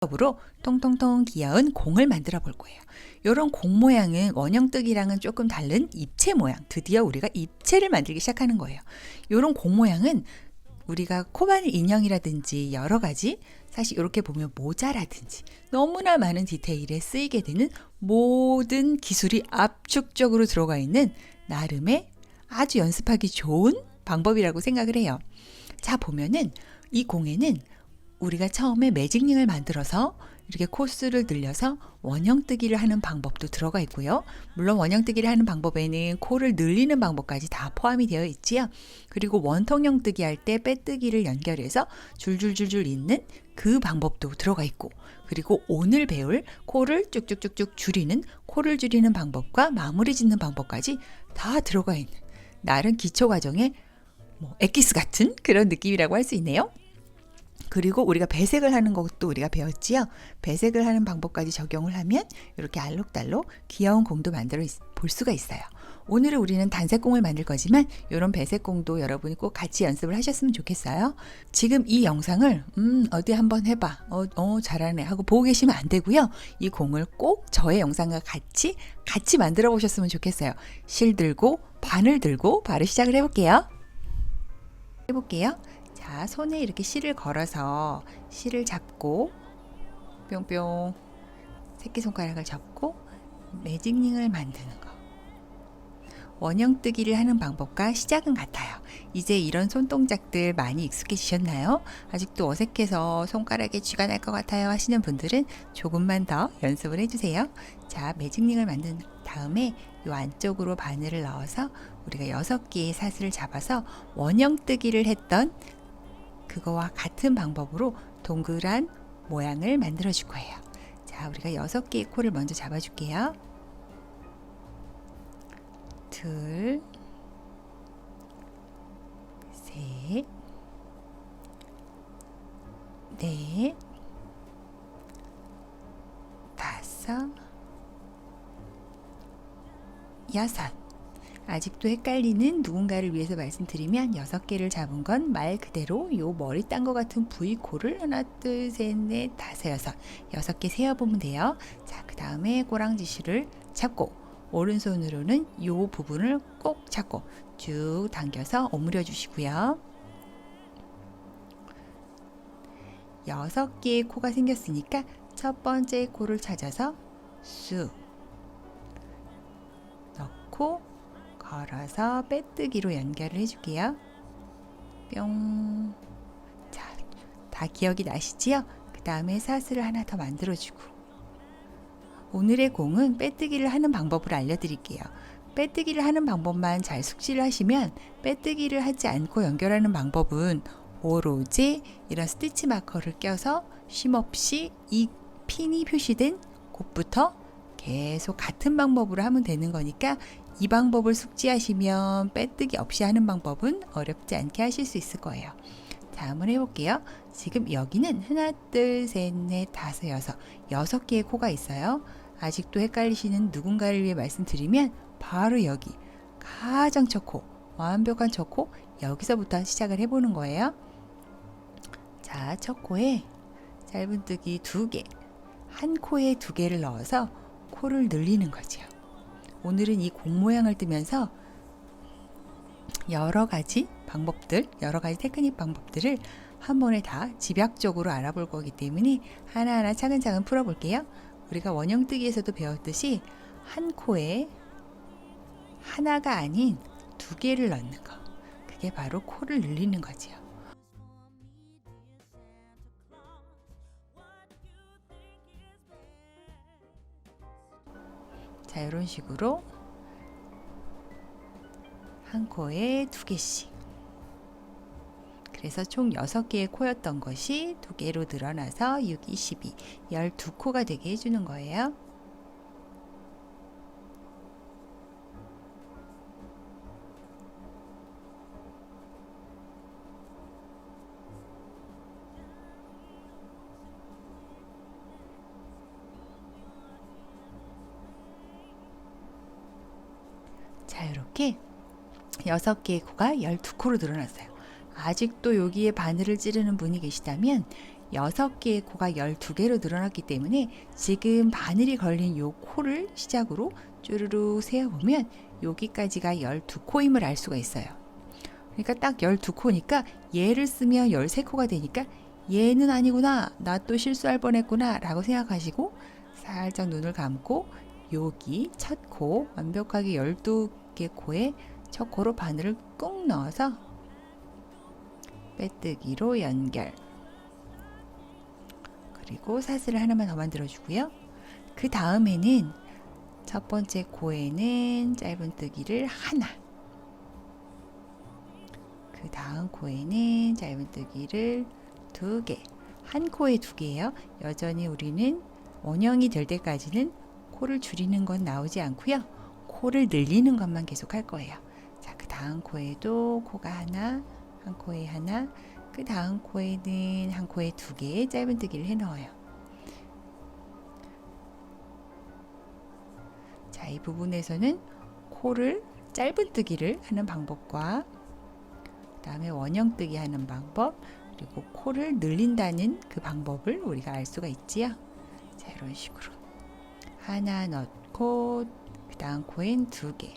으로 통통통 귀여운 공을 만들어 볼 거예요. 이런 공 모양은 원형뜨기랑은 조금 다른 입체 모양. 드디어 우리가 입체를 만들기 시작하는 거예요. 이런 공 모양은 우리가 코바늘 인형이라든지 여러 가지 사실 이렇게 보면 모자라든지 너무나 많은 디테일에 쓰이게 되는 모든 기술이 압축적으로 들어가 있는 나름의 아주 연습하기 좋은 방법이라고 생각을 해요. 자, 보면은 이 공에는 우리가 처음에 매직링을 만들어서 이렇게 코스를 늘려서 원형뜨기를 하는 방법도 들어가 있고요. 물론 원형뜨기를 하는 방법에는 코를 늘리는 방법까지 다 포함이 되어 있지요. 그리고 원통형뜨기 할 때 빼뜨기를 연결해서 줄줄줄줄 잇는 그 방법도 들어가 있고, 그리고 오늘 배울 코를 쭉쭉쭉쭉 줄이는, 코를 줄이는 방법과 마무리 짓는 방법까지 다 들어가 있는 나름 기초 과정의 엑기스 같은 그런 느낌이라고 할 수 있네요. 그리고 우리가 배색을 하는 것도 우리가 배웠지요. 배색을 하는 방법까지 적용을 하면 이렇게 알록달록 귀여운 공도 만들어 볼 수가 있어요. 오늘은 우리는 단색공을 만들 거지만 이런 배색공도 여러분이 꼭 같이 연습을 하셨으면 좋겠어요. 지금 이 영상을 어디 한번 해봐. 잘하네 하고 보고 계시면 안 되고요. 이 공을 꼭 저의 영상과 같이 만들어 보셨으면 좋겠어요. 실 들고 바늘 들고 바로 시작을 해볼게요. 자, 손에 이렇게 실을 걸어서 실을 잡고 뿅뿅 새끼손가락을 잡고 매직링을 만드는 거. 원형뜨기를 하는 방법과 시작은 같아요. 이제 이런 손동작들 많이 익숙해지셨나요? 아직도 어색해서 손가락에 쥐가 날 것 같아요 하시는 분들은 조금만 더 연습을 해주세요. 자, 매직링을 만든 다음에 이 안쪽으로 바늘을 넣어서 우리가 6개의 사슬을 잡아서 원형뜨기를 했던 그거와 같은 방법으로 동그란 모양을 만들어 줄 거예요. 자, 우리가 6개의 코를 먼저 잡아 줄게요. 둘, 셋, 넷, 다섯, 여섯. 아직도 헷갈리는 누군가를 위해서 말씀드리면 6개를 잡은 건 말 그대로 요 머리 딴 것 같은 부위 코를 하나, 둘, 셋, 넷, 다섯, 여섯 6개 세어보면 돼요. 자, 그 다음에 꼬랑지실을 잡고 오른손으로는 요 부분을 꼭 잡고 쭉 당겨서 오므려 주시고요. 6개의 코가 생겼으니까 첫 번째 코를 찾아서 쑥 넣고 걸어서 빼뜨기로 연결을 해줄게요. 뿅. 자, 다 기억이 나시지요? 그 다음에 사슬을 하나 더 만들어주고. 오늘의 공은 빼뜨기를 하는 방법을 알려드릴게요. 빼뜨기를 하는 방법만 잘 숙지를 하시면 빼뜨기를 하지 않고 연결하는 방법은 오로지 이런 스티치 마커를 껴서 쉼없이 이 핀이 표시된 곳부터 계속 같은 방법으로 하면 되는 거니까 이 방법을 숙지하시면 빼뜨기 없이 하는 방법은 어렵지 않게 하실 수 있을 거예요. 자, 한번 해볼게요. 지금 여기는 하나, 둘, 셋, 넷, 다섯, 여섯 6개의 코가 있어요. 아직도 헷갈리시는 누군가를 위해 말씀드리면 바로 여기 가장 첫 코, 완벽한 첫 코, 여기서부터 시작을 해보는 거예요. 자, 첫 코에 짧은뜨기 2개, 한 코에 2개를 넣어서 코를 늘리는 거죠. 오늘은 이 공 모양을 뜨면서 여러 가지 방법들, 여러 가지 테크닉 방법들을 한 번에 다 집약적으로 알아볼 거기 때문에 하나하나 차근차근 풀어볼게요. 우리가 원형뜨기에서도 배웠듯이 한 코에 하나가 아닌 2개를 넣는 거. 그게 바로 코를 늘리는 거지요. 자, 이런 식으로 한 코에 2개씩. 그래서 총 6개의 코였던 것이 2개로 늘어나서 6, 2, 12, 12코가 되게 해주는 거예요. 자, 이렇게 6개의 코가 12코로 늘어났어요. 아직도 여기에 바늘을 찌르는 분이 계시다면 6개의 코가 12개로 늘어났기 때문에 지금 바늘이 걸린 요 코를 시작으로 쭈루룩 세어보면 여기까지가 12코임을 알 수가 있어요. 그러니까 딱 12코니까 얘를 쓰면 13코가 되니까 얘는 아니구나, 나 또 실수할 뻔했구나 라고 생각하시고 살짝 눈을 감고 여기 첫 코, 완벽하게 12개 코에 첫 코로 바늘을 꾹 넣어서 빼뜨기로 연결. 그리고 사슬을 하나만 더 만들어 주고요. 그 다음에는 첫 번째 코에는 짧은뜨기를 하나, 그 다음 코에는 짧은뜨기를 2개, 한 코에 2개예요. 여전히 우리는 원형이 될 때까지는 코를 줄이는 건 나오지 않고요. 코를 늘리는 것만 계속 할 거예요. 자, 그 다음 코에도 코가 하나, 한 코에 하나, 그 다음 코에는 한 코에 2개의 짧은뜨기를 해 넣어요. 자, 이 부분에서는 코를 짧은뜨기를 하는 방법과 그 다음에 원형뜨기 하는 방법, 그리고 코를 늘린다는 그 방법을 우리가 알 수가 있지요. 자, 이런 식으로 하나 넣고 그 다음 코엔 2개,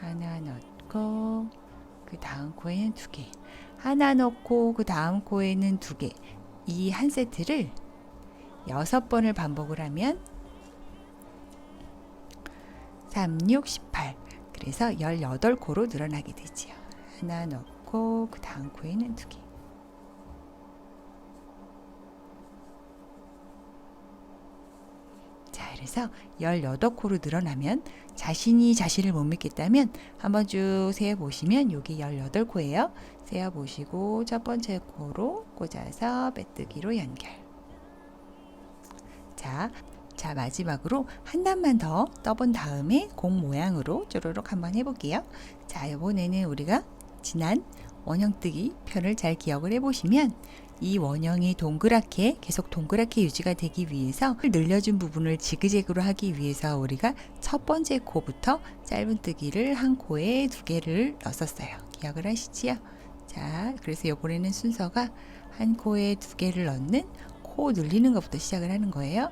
하나 넣고 그 다음 코에는 2개, 하나 넣고 그 다음 코에는 2개. 이 한 세트를 6번을 반복을 하면 3, 6, 18, 그래서 18코로 늘어나게 되지요. 하나 넣고 그 다음 코에는 2개. 자, 그래서 18코로 늘어나면 자신이 자신을 못 믿겠다면 한번 쭉 세어보시면 여기 18코예요. 세어보시고 첫 번째 코로 꽂아서 빼뜨기로 연결. 자, 마지막으로 한 단만 더 떠본 다음에 공 모양으로 쪼르륵 한번 해볼게요. 자, 이번에는 우리가 지난 원형뜨기 편을 잘 기억을 해보시면 이 원형이 동그랗게 계속 동그랗게 유지가 되기 위해서 늘려준 부분을 지그재그로 하기 위해서 우리가 첫 번째 코부터 짧은뜨기를 한 코에 2개를 넣었어요. 기억을 하시지요? 자, 그래서 이번에는 순서가 한 코에 2개를 넣는 코 늘리는 것부터 시작을 하는 거예요.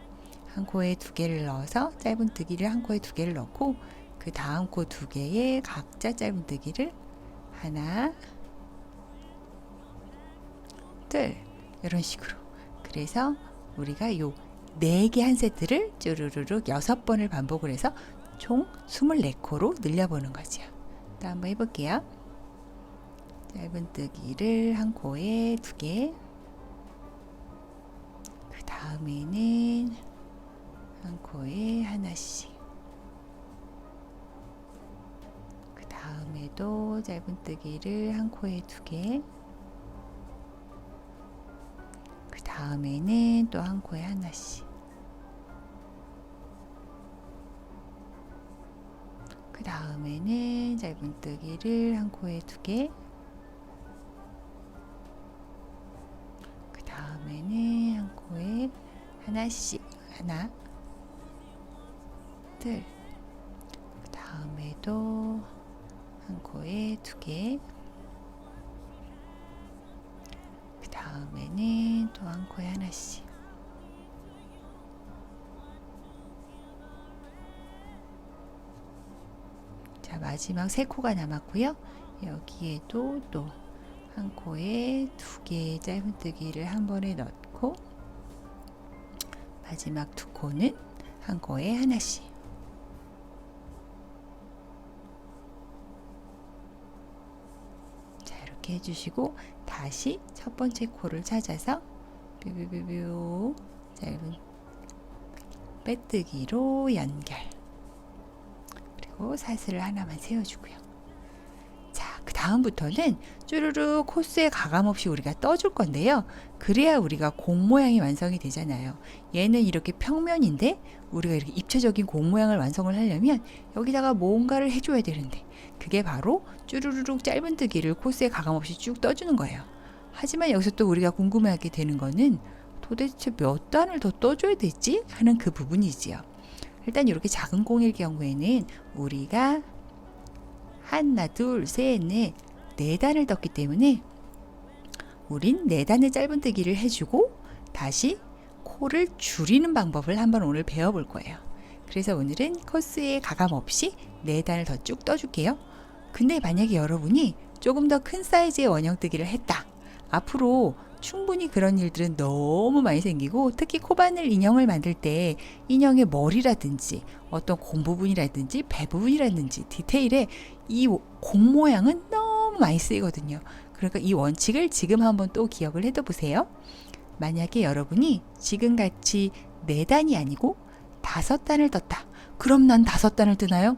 한 코에 2개를 넣어서 짧은뜨기를 한 코에 2개를 넣고 그 다음 코 2개에 각자 짧은뜨기를 하나, 둘, 이런 식으로. 그래서 우리가 요 4개 한 세트를 쭈루루룩 6번을 반복을 해서 총 24코로 늘려보는 거죠. 또 한번 해볼게요. 짧은뜨기를 한 코에 2개, 그 다음에는 한 코에 하나씩, 그 다음에도 짧은뜨기를 한 코에 2개, 그 다음에는 또 한 코에 하나씩, 그 다음에는 짧은뜨기를 한 코에 2개, 그 다음에는 한 코에 하나씩, 하나, 둘, 그 다음에도 한 코에 2개, 그 다음에는 또 한 코에 하나씩, 자, 마지막 3코가 남았고요. 여기에도 또 한 코에 2개의 짧은뜨기를 한 번에 넣고 마지막 2코는 한 코에 하나씩. 자, 이렇게 해주시고 다시 첫 번째 코를 찾아서 뾰뾰뾰뾰 짧은 빼뜨기로 연결. 그리고 사슬을 하나만 세워주고요. 자, 그 다음부터는 쭈루루 코스에 가감없이 우리가 떠줄 건데요. 그래야 우리가 공 모양이 완성이 되잖아요. 얘는 이렇게 평면인데 우리가 이렇게 입체적인 공 모양을 완성을 하려면 여기다가 뭔가를 해줘야 되는데 그게 바로 쭈루루룩 짧은뜨기를 코스에 가감없이 쭉 떠주는 거예요. 하지만 여기서 또 우리가 궁금해하게 되는 거는 도대체 몇 단을 더 떠줘야 되지? 하는 그 부분이지요. 일단 이렇게 작은 공일 경우에는 우리가 하나, 둘, 셋, 넷, 4단을 떴기 때문에 우린 4단의 짧은뜨기를 해주고 다시 코를 줄이는 방법을 한번 오늘 배워볼 거예요. 그래서 오늘은 코스에 가감 없이 4단을 더 쭉 떠줄게요. 근데 만약에 여러분이 조금 더 큰 사이즈의 원형뜨기를 했다. 앞으로 충분히 그런 일들은 너무 많이 생기고, 특히 코바늘 인형을 만들 때 인형의 머리라든지 어떤 공 부분이라든지 배 부분이라든지 디테일에 이 공 모양은 너무 많이 쓰이거든요. 그러니까 이 원칙을 지금 한번 또 기억을 해둬 보세요. 만약에 여러분이 지금같이 4단이 아니고 5단을 떴다. 그럼 난 5단을 뜨나요?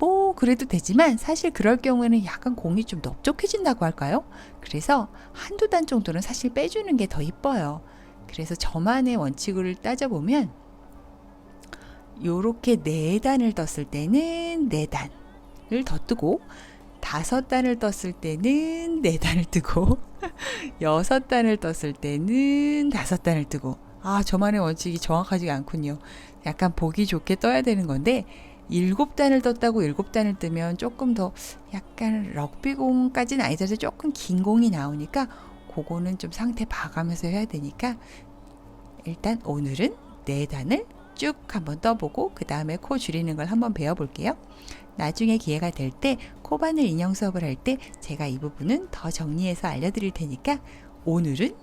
뭐 그래도 되지만 사실 그럴 경우에는 약간 공이 좀 넓적해진다고 할까요? 그래서 한두 단 정도는 사실 빼주는 게 더 이뻐요. 그래서 저만의 원칙을 따져보면 요렇게 4단을 떴을 때는 4단을 더 뜨고, 5단을 떴을 때는 4단을 뜨고, 6단을 떴을 때는 5단을 뜨고. 아, 저만의 원칙이 정확하지 않군요. 약간 보기 좋게 떠야 되는 건데, 7단을 떴다고 7단을 뜨면 조금 더 약간 럭비공까지는 아니더라도 조금 긴 공이 나오니까 그거는 좀 상태 봐가면서 해야 되니까 일단 오늘은 4단을 쭉 한번 떠보고 그 다음에 코 줄이는 걸 한번 배워볼게요. 나중에 기회가 될 때 코바늘 인형 수업을 할 때 제가 이 부분은 더 정리해서 알려드릴 테니까 오늘은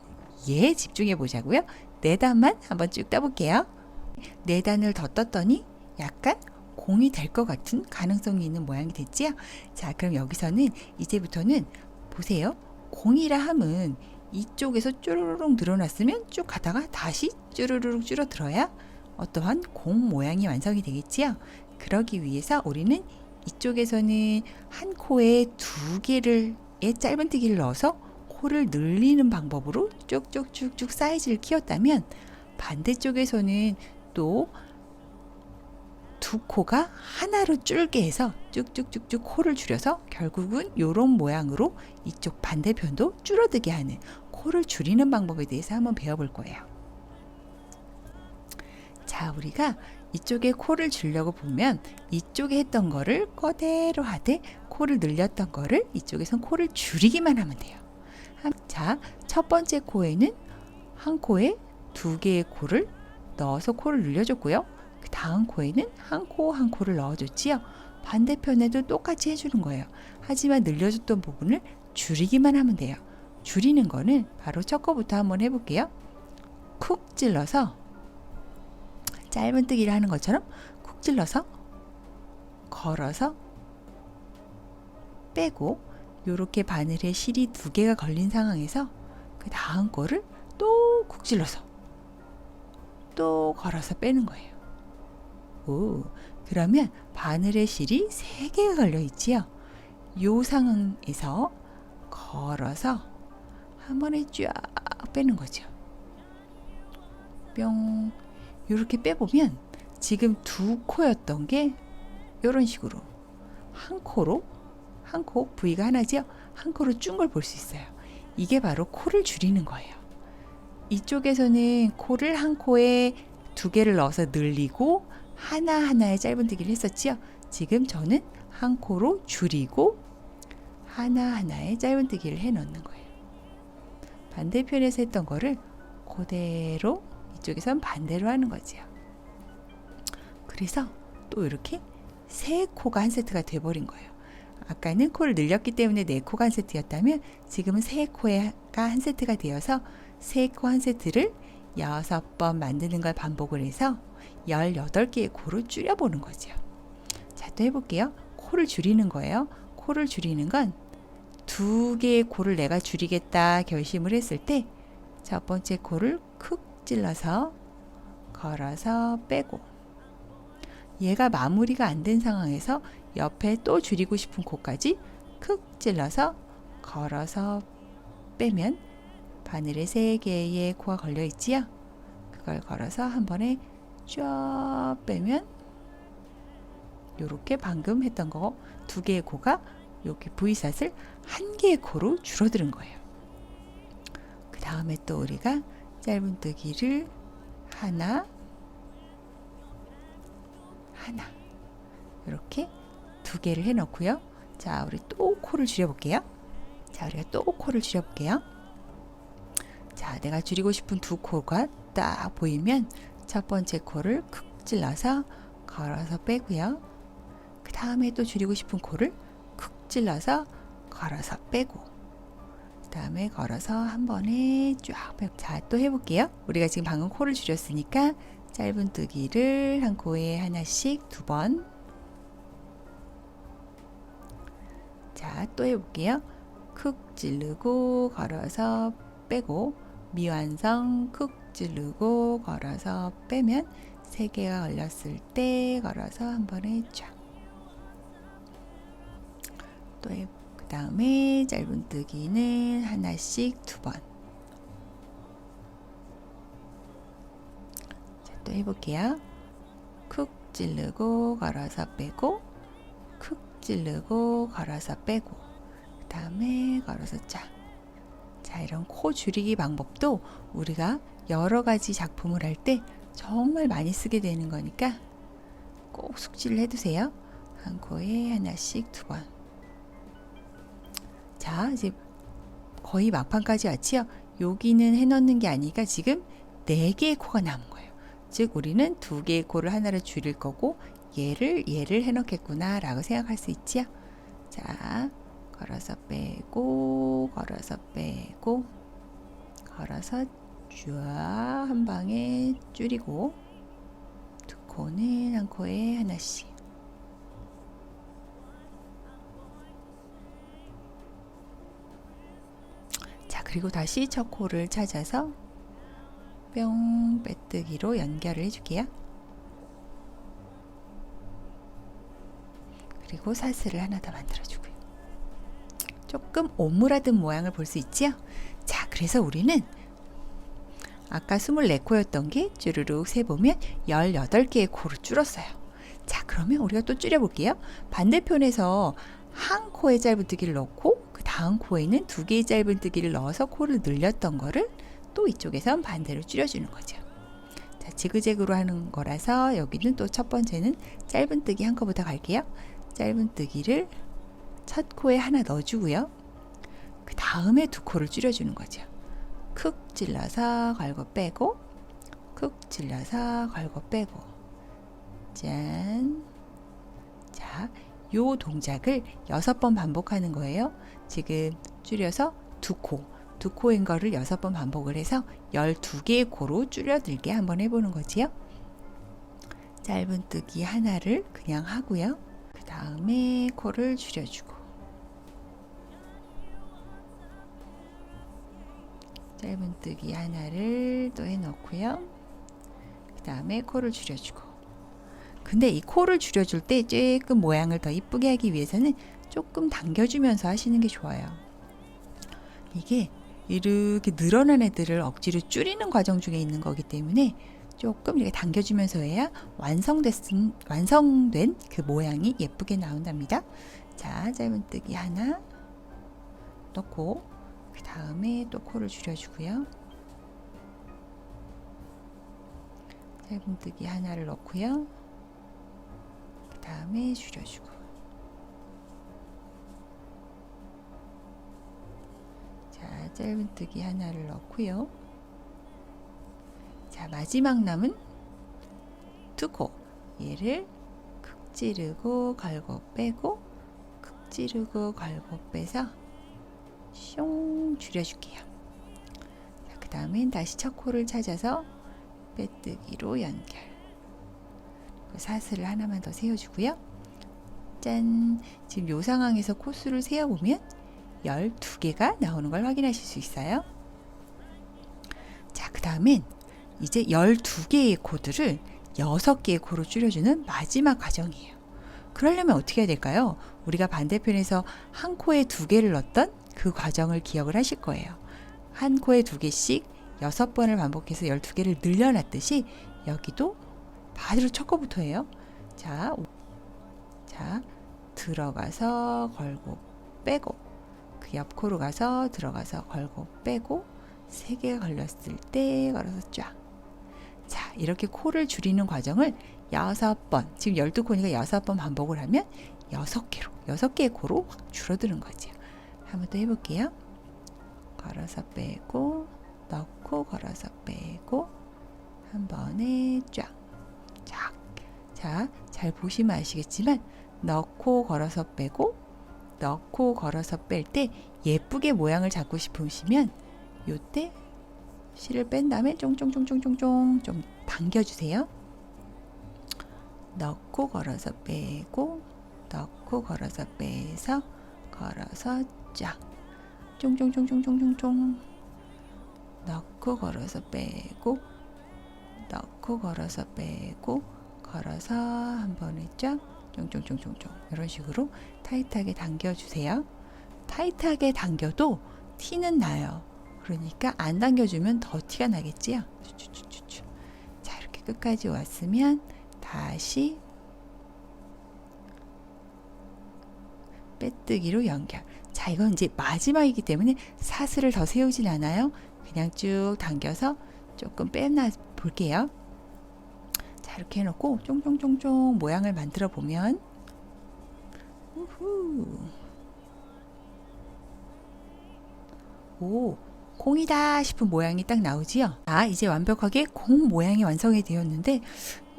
얘에 집중해 보자고요. 4단만 한번 쭉 떠볼게요. 4단을 더 떴더니 약간 공이 될 것 같은 가능성이 있는 모양이 됐지요. 자, 그럼 여기서는 이제부터는 보세요. 공이라 함은 이쪽에서 쭈루룩 늘어났으면 쭉 가다가 다시 쭈루룩 줄어들어야 어떠한 공 모양이 완성이 되겠지요. 그러기 위해서 우리는 이쪽에서는 한 코에 2개를 짧은뜨기를 넣어서 코를 늘리는 방법으로 쭉쭉쭉쭉 사이즈를 키웠다면, 반대쪽에서는 또 2코가 하나로 줄게 해서 쭉쭉쭉쭉 코를 줄여서 결국은 이런 모양으로 이쪽 반대편도 줄어들게 하는 코를 줄이는 방법에 대해서 한번 배워볼 거예요. 자, 우리가 이쪽에 코를 줄려고 보면 이쪽에 했던 거를 그대로 하되 코를 늘렸던 거를 이쪽에선 코를 줄이기만 하면 돼요. 자, 첫 번째 코에는 한 코에 2개의 코를 넣어서 코를 늘려줬고요. 그 다음 코에는 한 코 한 코를 넣어줬지요. 반대편에도 똑같이 해주는 거예요. 하지만 늘려줬던 부분을 줄이기만 하면 돼요. 줄이는 거는 바로 첫 거부터 한번 해볼게요. 쿡 찔러서 짧은뜨기를 하는 것처럼 쿡 찔러서 걸어서 빼고, 요렇게 바늘에 실이 2개가 걸린 상황에서 그 다음 거를 또 쿡 찔러서 또 걸어서 빼는 거예요. 오, 그러면 바늘에 실이 3개가 걸려 있지요. 요 상황에서 걸어서 한 번에 쫙 빼는 거죠. 뿅. 이렇게 빼보면 지금 2코였던 게 이런 식으로 한 코로, 한 코 부위가 하나죠. 한 코로 준 걸 볼 수 있어요. 이게 바로 코를 줄이는 거예요. 이쪽에서는 코를 한 코에 2개를 넣어서 늘리고 하나하나의 짧은뜨기를 했었지요. 지금 저는 한 코로 줄이고 하나하나의 짧은뜨기를 해 넣는 거예요. 반대편에서 했던 거를 그대로 이쪽에선 반대로 하는 거지요. 그래서 또 이렇게 3코가 한 세트가 돼버린 거예요. 아까는 코를 늘렸기 때문에 4코가 한 세트였다면 지금은 3코가 한 세트가 되어서 3코 한 세트를 6번 만드는 걸 반복을 해서 18개의 코를 줄여보는 거죠. 자, 또 해볼게요. 코를 줄이는 거예요. 코를 줄이는 건 2개의 코를 내가 줄이겠다 결심을 했을 때 첫 번째 코를 쿡 찔러서 걸어서 빼고, 얘가 마무리가 안 된 상황에서 옆에 또 줄이고 싶은 코까지 쿡 찔러서 걸어서 빼면 바늘에 3개의 코가 걸려 있지요. 그걸 걸어서 한 번에 쫙 빼면 요렇게 방금 했던 거 2개의 코가 이렇게 V샷을 1개의 코로 줄어드는 거예요. 그 다음에 또 우리가 짧은뜨기를 하나 이렇게 2개를 해 놓고요. 자, 우리 또 코를 줄여볼게요. 자, 우리가 또 코를 줄여볼게요. 자, 내가 줄이고 싶은 두 코가 딱 보이면 첫 번째 코를 쿡 찔러서 걸어서 빼고요. 그 다음에 또 줄이고 싶은 코를 쿡 찔러서 걸어서 빼고, 그 다음에 걸어서 한 번에 쫙 빼고. 자, 또 해볼게요. 우리가 지금 방금 코를 줄였으니까 짧은뜨기를 한 코에 하나씩 2번. 자, 또 해볼게요. 쿡 찌르고 걸어서 빼고, 미완성 쿡 찌르고 걸어서 빼면 3개가 걸렸을 때 걸어서 한 번에 쫙. 또 그 다음에 짧은뜨기는 하나씩 2번. 자, 또 해볼게요. 쿡 찌르고 걸어서 빼고, 쿡 찌르고 걸어서 빼고, 그 다음에 걸어서 쫙. 자, 이런 코 줄이기 방법도 우리가 여러 가지 작품을 할 때 정말 많이 쓰게 되는 거니까 꼭 숙지를 해두세요. 한 코에 하나씩 2번. 자, 이제 거의 막판까지 왔지요. 여기는 해놓는 게 아니라 지금 4개의 코가 남은 거예요. 즉 우리는 2개의 코를 하나를 줄일 거고 얘를 해놓겠구나 라고 생각할 수 있지요. 자, 걸어서 빼고 걸어서 빼고 걸어서 쫙 한 방에 줄이고, 2코는 한 코에 하나씩. 자, 그리고 다시 첫 코를 찾아서 뿅 빼뜨기로 연결을 해줄게요. 그리고 사슬을 하나 더 만들어주고요. 조금 오므라든 모양을 볼 수 있지요? 자, 그래서 우리는 아까 24코였던 게 쭈르륵 세보면 18개의 코를 줄었어요. 자, 그러면 우리가 또 줄여볼게요. 반대편에서 한 코에 짧은뜨기를 넣고 그 다음 코에는 2개의 짧은뜨기를 넣어서 코를 늘렸던 거를 또 이쪽에선 반대로 줄여주는 거죠. 자, 지그재그로 하는 거라서 여기는 또 첫 번째는 짧은뜨기 한 코부터 갈게요. 짧은뜨기를 첫 코에 하나 넣어주고요. 그 다음에 2코를 줄여주는 거죠. 쿡 찔러서 걸고 빼고, 쿡 찔러서 걸고 빼고. 짠. 자, 요 동작을 6번 반복하는 거예요. 지금 줄여서 2코인 거를 6번 반복을 해서 12개의 코로 줄여들게 한번 해보는 거지요. 짧은뜨기 하나를 그냥 하고요. 그 다음에 코를 줄여주고, 짧은뜨기 하나를 또 해놓고요. 그 다음에 코를 줄여주고. 근데 이 코를 줄여줄 때 조금 모양을 더 이쁘게 하기 위해서는 조금 당겨주면서 하시는 게 좋아요. 이게 이렇게 늘어난 애들을 억지로 줄이는 과정 중에 있는 거기 때문에 조금 이렇게 당겨주면서 해야 완성된 그 모양이 예쁘게 나온답니다. 자, 짧은뜨기 하나 넣고 그 다음에 또 코를 줄여주고요. 짧은뜨기 하나를 넣고요. 그 다음에 줄여주고. 자, 짧은뜨기 하나를 넣고요. 자, 마지막 남은 2코. 얘를 쿡 찌르고 걸고 빼고, 쿡 찌르고 걸고 빼서 숑 줄여줄게요. 자, 그 다음엔 다시 첫 코를 찾아서 빼뜨기로 연결. 사슬을 하나만 더 세워주고요. 짠! 지금 이 상황에서 코수를 세어보면 12개가 나오는 걸 확인하실 수 있어요. 자, 그 다음엔 이제 12개의 코들을 6개의 코로 줄여주는 마지막 과정이에요. 그러려면 어떻게 해야 될까요? 우리가 반대편에서 한 코에 2개를 넣었던 그 과정을 기억을 하실 거예요. 한 코에 2개씩 6번을 반복해서 12개를 늘려놨듯이 여기도 바로 첫 코부터예요. 자, 들어가서 걸고 빼고, 그 옆 코로 가서 들어가서 걸고 빼고, 3개가 걸렸을 때 걸어서 쫙. 자, 이렇게 코를 줄이는 과정을 6번, 지금 12코니까 6번 반복을 하면 6개로 6개의 코로 확 줄어드는 거죠. 한번 더 해볼게요. 걸어서 빼고 넣고 걸어서 빼고 한 번에 쫙. 자, 잘 보시면 아시겠지만 넣고 걸어서 빼고 넣고 걸어서 뺄 때 예쁘게 모양을 잡고 싶으시면 요때 실을 뺀 다음에 쫑쫑쫑쫑쫑쫑 좀 당겨주세요. 넣고 걸어서 빼고 넣고 걸어서 빼서 걸어서 쫙 쫑쫑쫑쫑쫑쫑쫑 넣고 걸어서 빼고 넣고 걸어서 빼고 걸어서 한 번에 쫙 쫑쫑쫑쫑쫑 이런 식으로 타이트하게 당겨주세요. 타이트하게 당겨도 티는 나요. 그러니까 안 당겨주면 더 티가 나겠지요. 자, 이렇게 끝까지 왔으면 다시 빼뜨기로 연결. 자, 이건 이제 마지막이기 때문에 사슬을 더 세우진 않아요. 그냥 쭉 당겨서 조금 빼놔 볼게요. 자, 이렇게 해놓고 쫑쫑쫑쫑 모양을 만들어 보면 우후. 오, 콩이다 싶은 모양이 딱 나오지요. 아, 이제 완벽하게 콩 모양이 완성이 되었는데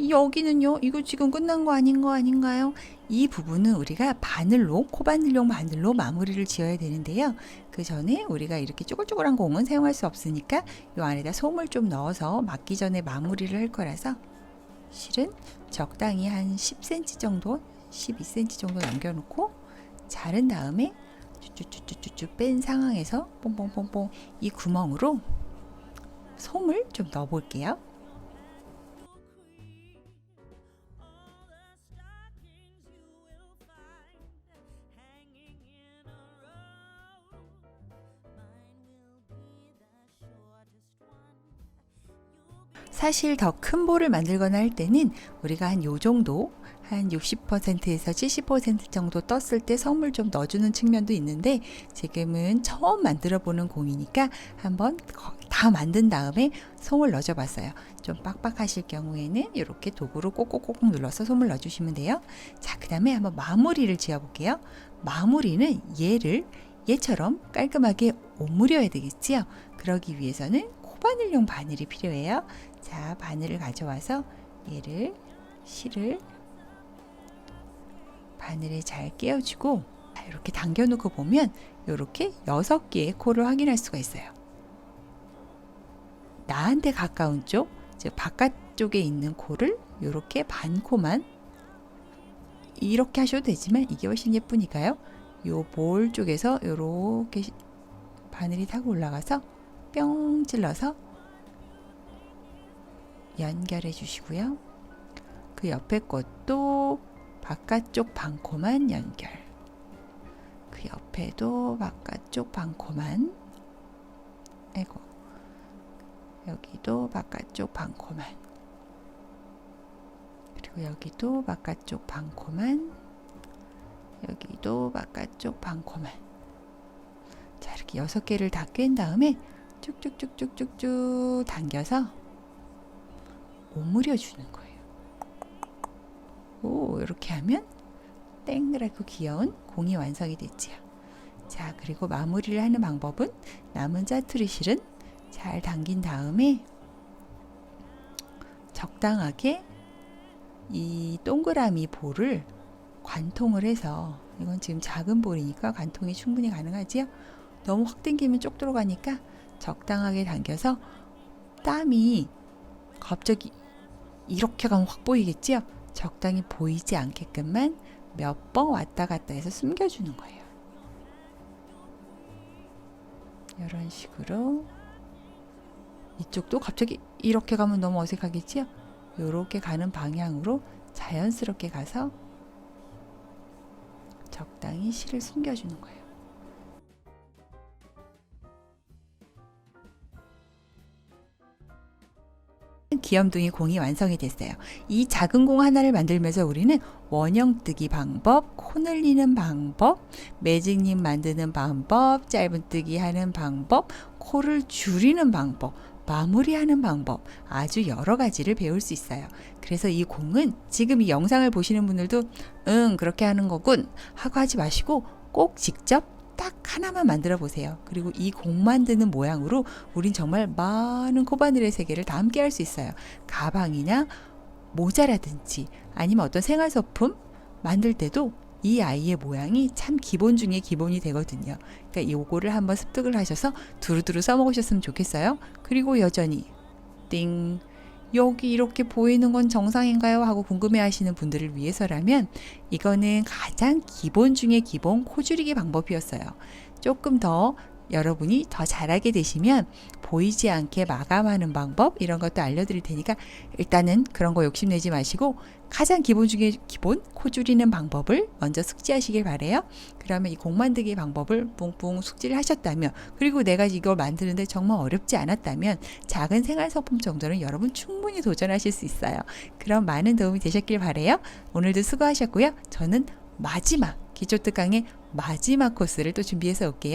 여기는요, 이거 지금 끝난 거 아닌가요? 이 부분은 우리가 바늘로, 코바늘용 바늘로 마무리를 지어야 되는데요. 그 전에 우리가 이렇게 쪼글쪼글한 공은 사용할 수 없으니까 이 안에다 솜을 좀 넣어서 막기 전에 마무리를 할 거라서 실은 적당히 한 10cm 정도, 12cm 정도 남겨놓고 자른 다음에 쭈쭈쭈쭈쭈 뺀 상황에서 뽕뽕뽕뽕 이 구멍으로 솜을 좀 넣어 볼게요. 사실 더 큰 볼을 만들거나 할 때는 우리가 한 요 정도 한 60%에서 70% 정도 떴을 때 솜을 좀 넣어주는 측면도 있는데 지금은 처음 만들어 보는 공이니까 한번 다 만든 다음에 솜을 넣어줘 봤어요. 좀 빡빡하실 경우에는 이렇게 도구로 꼭꼭꼭 눌러서 솜을 넣어주시면 돼요. 자, 그 다음에 한번 마무리를 지어 볼게요. 마무리는 얘처럼 깔끔하게 오므려야 되겠지요. 그러기 위해서는 코바늘용 바늘이 필요해요. 자, 바늘을 가져와서 실을 바늘에 잘 끼워주고 이렇게 당겨놓고 보면 이렇게 6개의 코를 확인할 수가 있어요. 나한테 가까운 쪽, 즉 바깥쪽에 있는 코를 이렇게 반 코만 이렇게 하셔도 되지만 이게 훨씬 예쁘니까요. 요 볼 쪽에서 이렇게 바늘이 타고 올라가서 뿅 찔러서 연결해 주시고요. 그 옆에 것도 바깥쪽 반코만 연결. 그 옆에도 바깥쪽 반코만. 아이고. 여기도 바깥쪽 반코만. 그리고 여기도 바깥쪽 반코만. 여기도 바깥쪽 반코만. 자, 이렇게 6개를 다 꿰은 다음에 쭉쭉쭉쭉쭉쭉 당겨서 오므려 주는 거예요. 오, 이렇게 하면 땡그랗고 귀여운 공이 완성이 됐지요. 자, 그리고 마무리를 하는 방법은 남은 짜투리 실은 잘 당긴 다음에 적당하게 이 동그라미 볼을 관통을 해서, 이건 지금 작은 볼이니까 관통이 충분히 가능하지요. 너무 확 당기면 쪽 들어가니까 적당하게 당겨서 땀이 갑자기 이렇게 가면 확 보이겠지요. 적당히 보이지 않게끔만 몇 번 왔다 갔다 해서 숨겨주는 거예요. 이런 식으로. 이쪽도 갑자기 이렇게 가면 너무 어색하겠지요. 이렇게 가는 방향으로 자연스럽게 가서 적당히 실을 숨겨주는 거예요. 귀염둥이 공이 완성이 됐어요. 이 작은 공 하나를 만들면서 우리는 원형뜨기 방법, 코 늘리는 방법, 매직립 만드는 방법, 짧은뜨기 하는 방법, 코를 줄이는 방법 마무리하는 방법 아주 여러 가지를 배울 수 있어요. 그래서 이 공은 지금 이 영상을 보시는 분들도 그렇게 하는 거군 하고 하지 마시고 꼭 직접 딱 하나만 만들어 보세요. 그리고 이 공 만드는 모양으로 우린 정말 많은 코바늘의 세계를 다 함께 할 수 있어요. 가방이나 모자라든지 아니면 어떤 생활소품 만들 때도 이 아이의 모양이 참 기본 중에 기본이 되거든요. 그러니까 요거를 한번 습득을 하셔서 두루두루 써먹으셨으면 좋겠어요. 그리고 여전히 띵 여기 이렇게 보이는 건 정상인가요? 하고 궁금해 하시는 분들을 위해서라면 이거는 가장 기본 중에 기본 코줄이기 방법이었어요. 조금 더 여러분이 더 잘하게 되시면 보이지 않게 마감하는 방법 이런 것도 알려드릴 테니까 일단은 그런 거 욕심내지 마시고 가장 기본 중에 기본 코 줄이는 방법을 먼저 숙지하시길 바래요. 그러면 이 공 만들기 방법을 뿡뿡 숙지를 하셨다면 그리고 내가 이걸 만드는데 정말 어렵지 않았다면 작은 생활소품 정도는 여러분 충분히 도전하실 수 있어요. 그럼 많은 도움이 되셨길 바래요. 오늘도 수고하셨고요. 저는 마지막 기초특강의 마지막 코스를 또 준비해서 올게요.